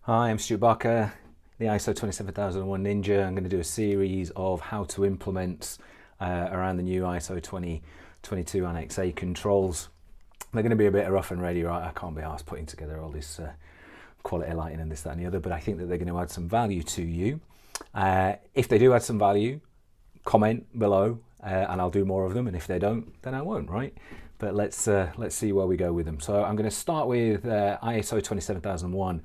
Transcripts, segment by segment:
Hi, I'm Stuart Barker, the ISO 27001 Ninja. I'm going to do a series of how to implement around the new ISO 2022 Annex A controls. They're going to be a bit rough and ready, right? I can't be arsed putting together all this quality lighting and this, that and the other, but I think that they're going to add some value to you. If they do add some value, comment below and I'll do more of them, and if they don't, then I won't, right? But let's see where we go with them. So I'm going to start with ISO 27001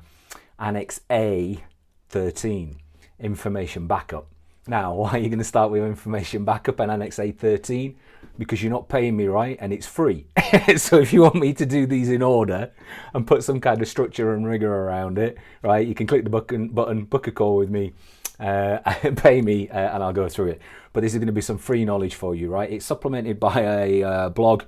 Annex A 13, information backup. Now, why are you going to start with information backup and Annex A 13? Because you're not paying me, right? And it's free. So if you want me to do these in order and put some kind of structure and rigor around it, right, you can click the button, book a call with me, pay me, and I'll go through it. But this is going to be some free knowledge for you, right? It's supplemented by a blog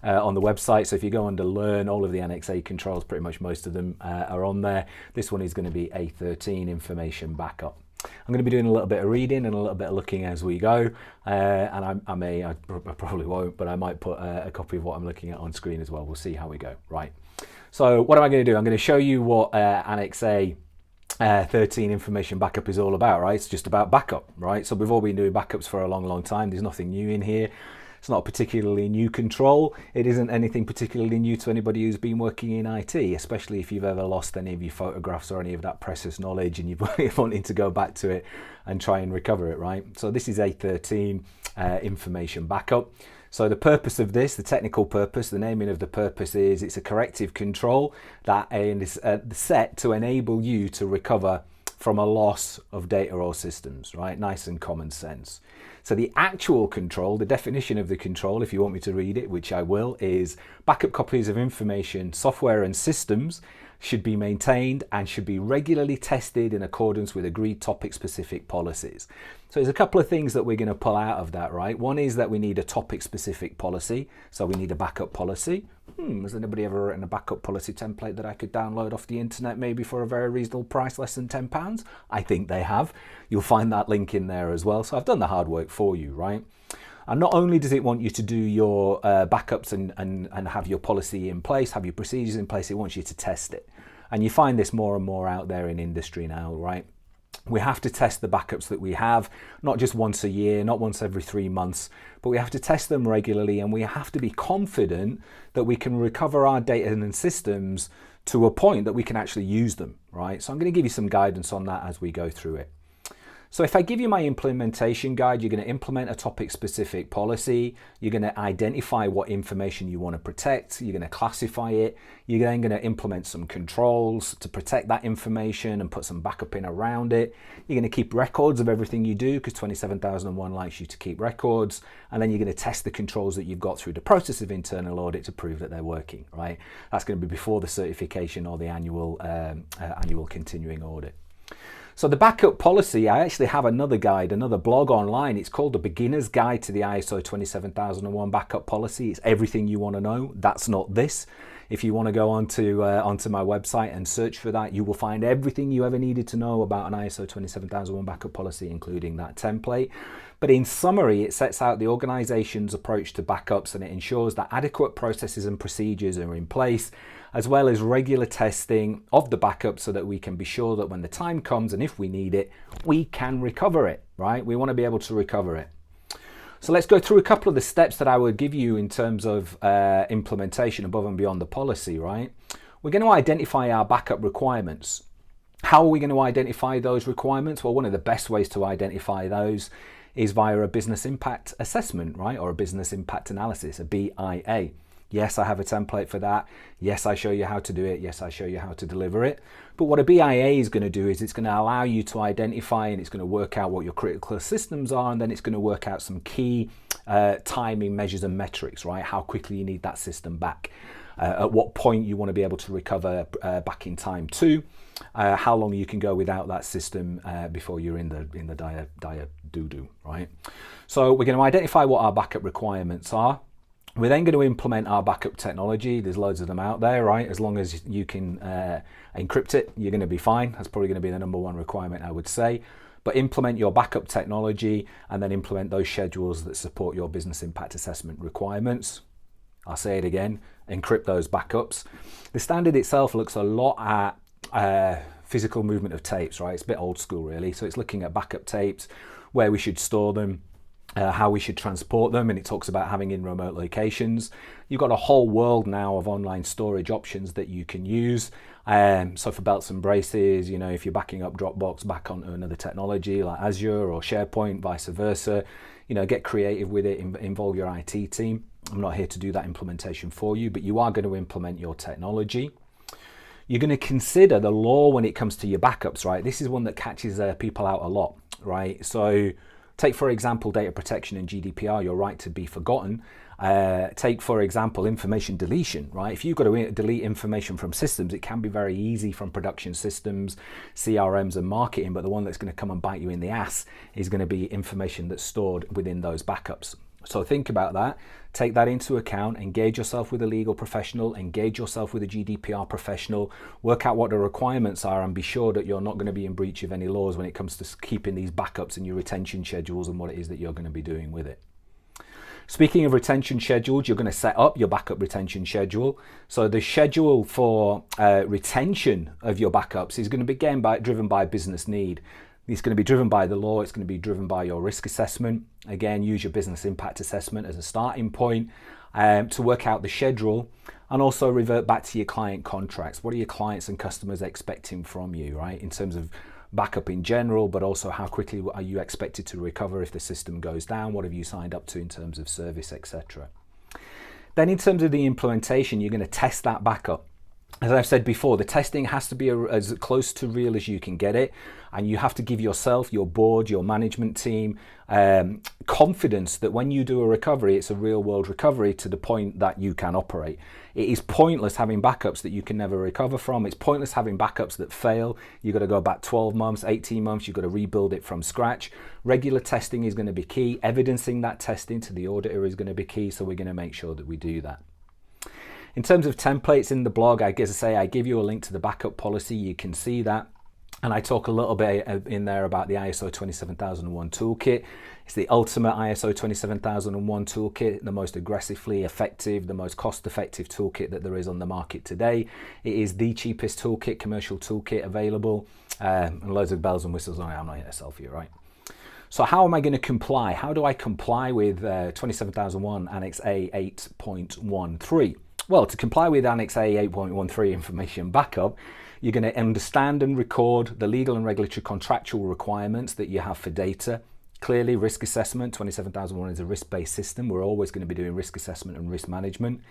on the website. So if you go under Learn, all of the Annex A controls, pretty much most of them are on there. This one is going to be A13, information backup. I'm going to be doing a little bit of reading and a little bit of looking as we go, and I probably won't, but I might put a copy of what I'm looking at on screen as well. We'll see how we go, right? So what am I going to do? I'm going to show you what Annex A 13 information backup is all about, right? It's just about backup, right? So we've all been doing backups for a long time. There's nothing new in here. It's not a particularly new control. It isn't anything particularly new to anybody who's been working in IT, especially if you've ever lost any of your photographs or any of that precious knowledge and you're wanting to go back to it and try and recover it, right? So this is A13 information backup. So the purpose of this, the technical purpose, the naming of the purpose is it's a corrective control that is set to enable you to recover from a loss of data or systems, right? Nice and common sense. So the actual control, the definition of the control, if you want me to read it, which I will, is backup copies of information, software and systems should be maintained and should be regularly tested in accordance with agreed topic-specific policies. So there's a couple of things that we're going to pull out of that, right? One is that we need a topic-specific policy, so we need a backup policy. Has anybody ever written a backup policy template that I could download off the internet maybe for a very reasonable price, less than £10? I think they have. You'll find that link in there as well. So I've done the hard work for you, right? And not only does it want you to do your backups and have your policy in place, have your procedures in place, it wants you to test it. And you find this more and more out there in industry now, right? We have to test the backups that we have, not just once a year, not once every 3 months, but we have to test them regularly, and we have to be confident that we can recover our data and systems to a point that we can actually use them, right? So I'm going to give you some guidance on that as we go through it. So if I give you my implementation guide, you're going to implement a topic-specific policy. You're going to identify what information you want to protect. You're going to classify it. You're then going to implement some controls to protect that information and put some backup in around it. You're going to keep records of everything you do because 27001 likes you to keep records. And then you're going to test the controls that you've got through the process of internal audit to prove that they're working, right? That's going to be before the certification or the annual continuing audit. So the backup policy, I actually have another guide, another blog online. It's called The Beginner's Guide to the ISO 27001 Backup Policy. It's everything you want to know. That's not this. If you want to go onto my website and search for that, you will find everything you ever needed to know about an ISO 27001 backup policy, including that template. But in summary, it sets out the organization's approach to backups, and it ensures that adequate processes and procedures are in place, as well as regular testing of the backup so that we can be sure that when the time comes and if we need it, we can recover it, right? We want to be able to recover it. So let's go through a couple of the steps that I would give you in terms of implementation above and beyond the policy, right? We're going to identify our backup requirements. How are we going to identify those requirements? Well, one of the best ways to identify those is via a business impact assessment, right? Or a business impact analysis, a BIA. Yes, I have a template for that. Yes, I show you how to do it. Yes, I show you how to deliver it. But what a BIA is going to do is it's going to allow you to identify, and it's going to work out what your critical systems are, and then it's going to work out some key timing measures and metrics, right? How quickly you need that system back. At what point you want to be able to recover back in time to, how long you can go without that system before you're in the dire doo-doo, right? So we're going to identify what our backup requirements are. We're then going to implement our backup technology. There's loads of them out there, right? As long as you can encrypt it, you're going to be fine. That's probably going to be the number one requirement, I would say. But implement your backup technology and then implement those schedules that support your business impact assessment requirements. I'll say it again, encrypt those backups. The standard itself looks a lot at physical movement of tapes, right? It's a bit old school really. So it's looking at backup tapes, where we should store them, how we should transport them, and it talks about having in remote locations. You've got a whole world now of online storage options that you can use. So for belts and braces, you know, if you're backing up Dropbox back onto another technology like Azure or SharePoint, vice versa, you know, get creative with it, involve your IT team. I'm not here to do that implementation for you, but you are going to implement your technology. You're going to consider the law when it comes to your backups, right? This is one that catches people out a lot, right? So take, for example, data protection and GDPR, your right to be forgotten. Take, for example, information deletion, right? If you've got to delete information from systems, it can be very easy from production systems, CRMs and marketing, but the one that's going to come and bite you in the ass is going to be information that's stored within those backups. So think about that, take that into account, engage yourself with a legal professional, engage yourself with a GDPR professional, work out what the requirements are, and be sure that you're not going to be in breach of any laws when it comes to keeping these backups and your retention schedules and what it is that you're going to be doing with it. Speaking of retention schedules, you're going to set up your backup retention schedule. So the schedule for retention of your backups is going to be driven by business need. It's going to be driven by the law. It's going to be driven by your risk assessment. Again, use your business impact assessment as a starting point to work out the schedule, and also revert back to your client contracts. What are your clients and customers expecting from you, right? In terms of backup in general, but also how quickly are you expected to recover if the system goes down? What have you signed up to in terms of service, etc. Then in terms of the implementation, you're going to test that backup. As I've said before, the testing has to be as close to real as you can get it, and you have to give yourself, your board, your management team confidence that when you do a recovery, it's a real world recovery to the point that you can operate. It is pointless having backups that you can never recover from. It's pointless having backups that fail. You've got to go back 12 months, 18 months, you've got to rebuild it from scratch. Regular testing is going to be key. Evidencing that testing to the auditor is going to be key, so we're going to make sure that we do that. In terms of templates in the blog, I give you a link to the backup policy. You can see that. And I talk a little bit in there about the ISO 27001 toolkit. It's the ultimate ISO 27001 toolkit, the most aggressively effective, the most cost-effective toolkit that there is on the market today. It is the cheapest toolkit, commercial toolkit available, and loads of bells and whistles on it. I'm not here to sell for you, right? So how am I going to comply? How do I comply with 27001 Annex A 8.13? Well, to comply with Annex A 8.13 information backup, you're going to understand and record the legal and regulatory contractual requirements that you have for data. Clearly, risk assessment, 27001 is a risk-based system. We're always going to be doing risk assessment and risk management.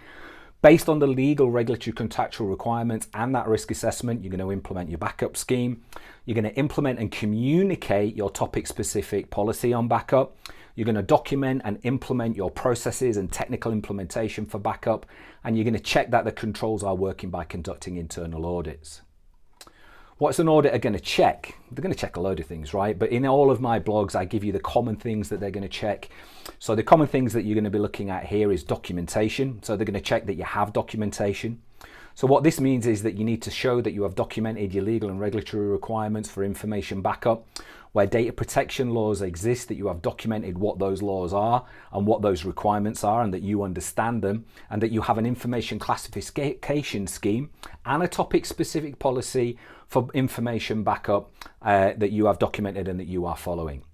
Based on the legal, regulatory, contractual requirements and that risk assessment, you're going to implement your backup scheme. You're going to implement and communicate your topic-specific policy on backup. You're going to document and implement your processes and technical implementation for backup, and you're going to check that the controls are working by conducting internal audits. What's an auditor going to check? They're going to check a load of things, right? But in all of my blogs, I give you the common things that they're going to check. So the common things that you're going to be looking at here is documentation. So they're going to check that you have documentation. So what this means is that you need to show that you have documented your legal and regulatory requirements for information backup. Where data protection laws exist, that you have documented what those laws are and what those requirements are, and that you understand them, and that you have an information classification scheme and a topic-specific policy for information backup that you have documented and that you are following.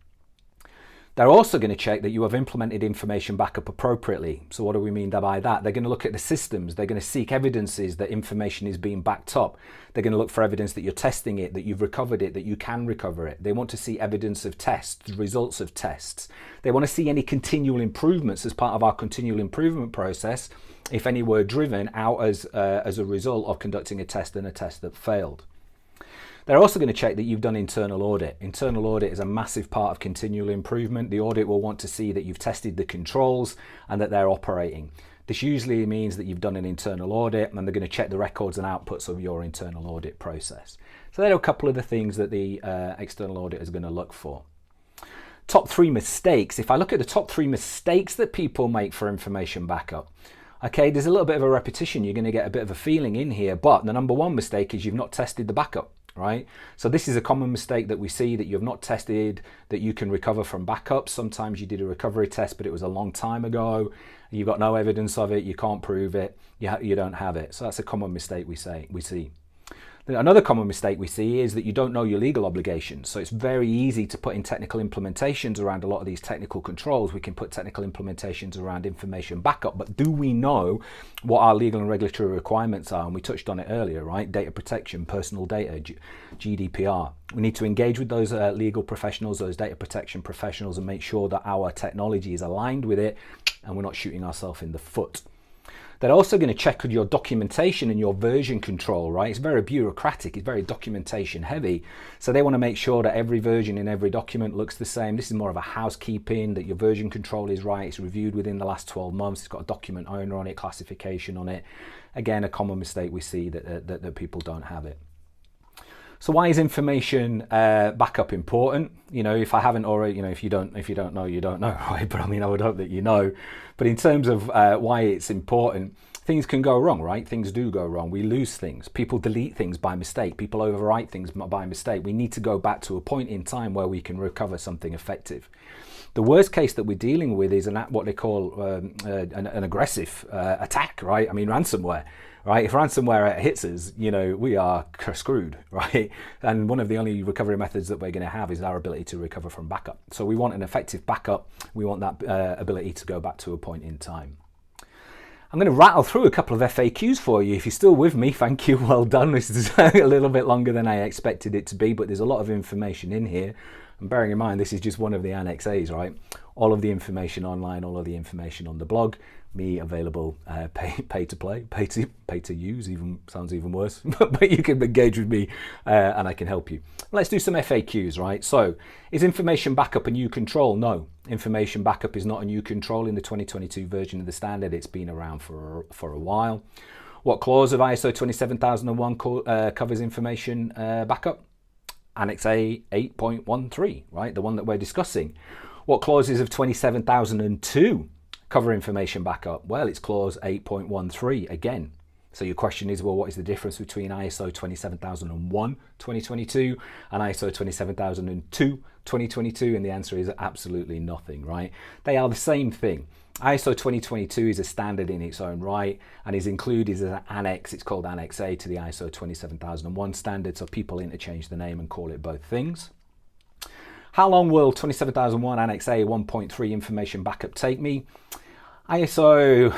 They're also going to check that you have implemented information backup appropriately. So what do we mean by that? They're going to look at the systems. They're going to seek evidences that information is being backed up. They're going to look for evidence that you're testing it, that you've recovered it, that you can recover it. They want to see evidence of tests, results of tests. They want to see any continual improvements as part of our continual improvement process, if any were driven out as a result of conducting a test and a test that failed. They're also going to check that you've done internal audit. Internal audit is a massive part of continual improvement. The audit will want to see that you've tested the controls and that they're operating. This usually means that you've done an internal audit, and they're going to check the records and outputs of your internal audit process. So there are a couple of the things that the external audit is going to look for. Top 3 mistakes. If I look at the top 3 mistakes that people make for information backup, okay, there's a little bit of a repetition. You're going to get a bit of a feeling in here, but the number 1 mistake is you've not tested the backup. Right? So this is a common mistake that we see, that you have not tested that you can recover from backups. Sometimes you did a recovery test, but it was a long time ago. You've got no evidence of it. You can't prove it. You don't have it. So that's a common mistake we see. The Another common mistake we see is that you don't know your legal obligations. So it's very easy to put in technical implementations around a lot of these technical controls. We can put technical implementations around information backup, but do we know what our legal and regulatory requirements are? And we touched on it earlier, right? Data protection, personal data, GDPR. We need to engage with those legal professionals, those data protection professionals, and make sure that our technology is aligned with it and we're not shooting ourselves in the foot. They're also going to check your documentation and your version control, right? It's very bureaucratic, it's very documentation heavy. So they want to make sure that every version in every document looks the same. This is more of a housekeeping, that your version control is right, it's reviewed within the last 12 months, it's got a document owner on it, classification on it. Again, a common mistake we see that people don't have it. So why is information backup important? You know, if I haven't already, you know, if you don't know, you don't know, right? But I mean, I would hope that you know. But in terms of why it's important, things can go wrong, right? Things do go wrong. We lose things. People delete things by mistake. People overwrite things by mistake. We need to go back to a point in time where we can recover something effective. The worst case that we're dealing with is what they call an aggressive attack, right? I mean, ransomware. Right, if ransomware hits us, you know, we are screwed, right? And one of the only recovery methods that we're going to have is our ability to recover from backup. So we want an effective backup. We want that ability to go back to a point in time. I'm going to rattle through a couple of FAQs for you. If you're still with me, thank you, well done. This is a little bit longer than I expected it to be, but there's a lot of information in here. And bearing in mind, this is just one of the Annex A's, right? All of the information online, all of the information on the blog, me available, pay to use, even sounds even worse, but you can engage with me and I can help you. Let's do some FAQs, right? So, is information backup a new control? No, information backup is not a new control in the 2022 version of the standard. It's been around for a while. What clause of ISO 27001 covers information backup? Annex A 8.13, right? The one that we're discussing. What clauses of 27002 cover information backup? Well, it's clause 8.13 again. So your question is, well, what is the difference between ISO 27001 2022 and ISO 27002 2022? And the answer is absolutely nothing, right? They are the same thing. ISO 2022 is a standard in its own right and is included as an annex. It's called Annex A to the ISO 27001 standard, so people interchange the name and call it both things. How long will 27001 Annex A 1.3 information backup take me? ISO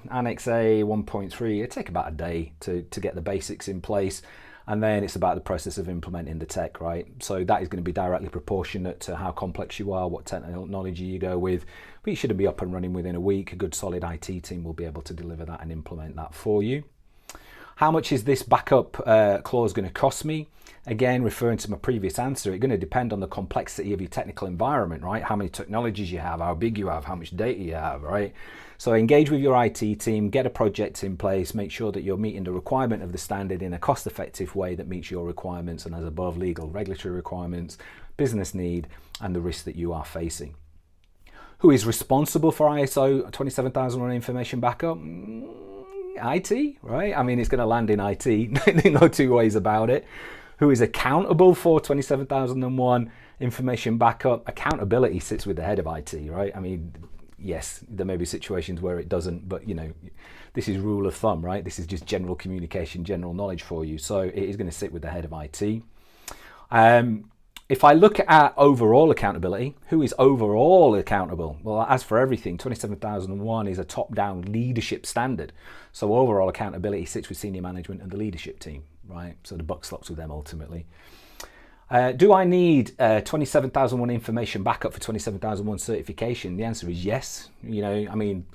Annex A 1.3, it'll take about a day to get the basics in place, and then it's about the process of implementing the tech, right? So that is going to be directly proportionate to how complex you are, what technology you go with, but you shouldn't be up and running within a week. A good solid IT team will be able to deliver that and implement that for you. How much is this backup clause going to cost me? Again, referring to my previous answer, it's going to depend on the complexity of your technical environment, right? How many technologies you have, how big you have, how much data you have, right? So engage with your IT team, get a project in place, make sure that you're meeting the requirement of the standard in a cost-effective way that meets your requirements and as above legal, regulatory requirements, business need, and the risk that you are facing. Who is responsible for ISO 27001 information backup? IT, right? I mean, it's going to land in IT, no two ways about it. Who is accountable for 27001 information backup? Accountability sits with the head of IT, right? I mean, yes, there may be situations where it doesn't, but you know, this is rule of thumb, right? This is just general communication, general knowledge for you. So it is going to sit with the head of IT. If I look at overall accountability, who is overall accountable? Well, as for everything, 27001 is a top-down leadership standard. So overall accountability sits with senior management and the leadership team, right? So the buck stops with them ultimately. Do I need 27001 information backup for 27001 certification? The answer is yes. You know, I mean,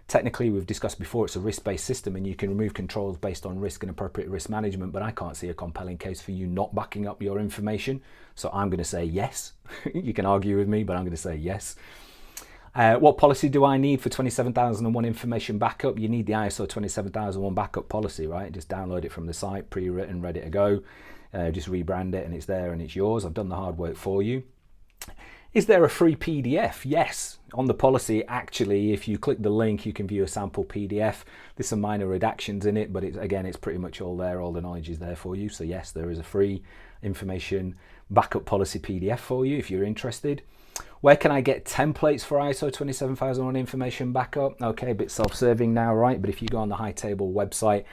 technically we've discussed before, it's a risk-based system and you can remove controls based on risk and appropriate risk management, but I can't see a compelling case for you not backing up your information. So I'm going to say yes. You can argue with me, but I'm going to say yes. What policy do I need for 27001 information backup? You need the ISO 27001 backup policy, right? Just download it from the site, pre-written, ready to go. Just rebrand it and it's there and it's yours. I've done the hard work for you. Is there a free PDF? Yes. On the policy, actually, if you click the link, you can view a sample PDF. There's some minor redactions in it, but it's pretty much all there. All the knowledge is there for you. So yes, there is a free information backup policy PDF for you if you're interested. Where can I get templates for ISO 27001 information backup? Okay, a bit self-serving now, right? But if you go on the High Table website,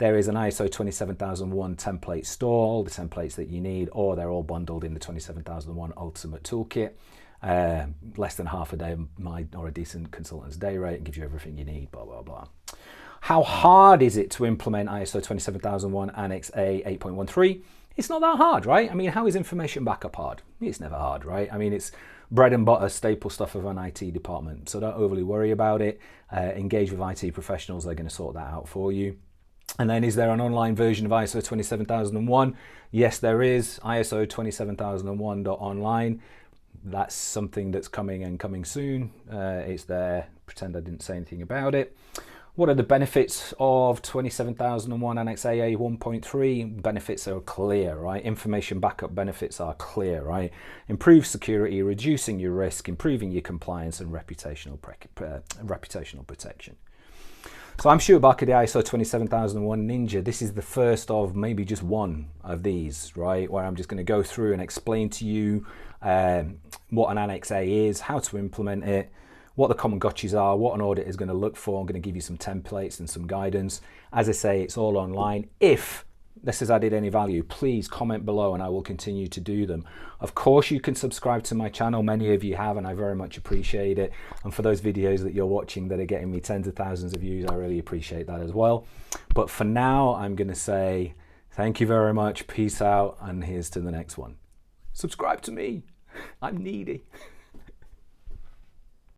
there is an ISO 27001 template store, all the templates that you need, or they're all bundled in the 27001 Ultimate Toolkit. Less than half a day or a decent consultant's day rate, and gives you everything you need, blah, blah, blah. How hard is it to implement ISO 27001 Annex A 8.13? It's not that hard, right? I mean, how is information backup hard? It's never hard, right? I mean, it's bread and butter, staple stuff of an IT department, so don't overly worry about it. Engage with IT professionals, they're going to sort that out for you. And then, is there an online version of ISO 27001? Yes, there is. ISO 27001.online. That's something that's coming soon. It's there. Pretend I didn't say anything about it. What are the benefits of 27001 Annex A 1.3? Benefits are clear, right? Information backup benefits are clear, right? Improve security, reducing your risk, improving your compliance, and reputational protection. So I'm Stuart Barker the ISO 27001 Ninja. This is the first of maybe just one of these, right? Where I'm just going to go through and explain to you what an Annex A is, how to implement it, what the common gotchas are, what an audit is going to look for. I'm going to give you some templates and some guidance. As I say, it's all online. If this has added any value, please comment below and I will continue to do them. Of course, you can subscribe to my channel. Many of you have, and I very much appreciate it. And for those videos that you're watching that are getting me tens of thousands of views, I really appreciate that as well. But for now, I'm going to say thank you very much. Peace out. And here's to the next one. Subscribe to me. I'm needy.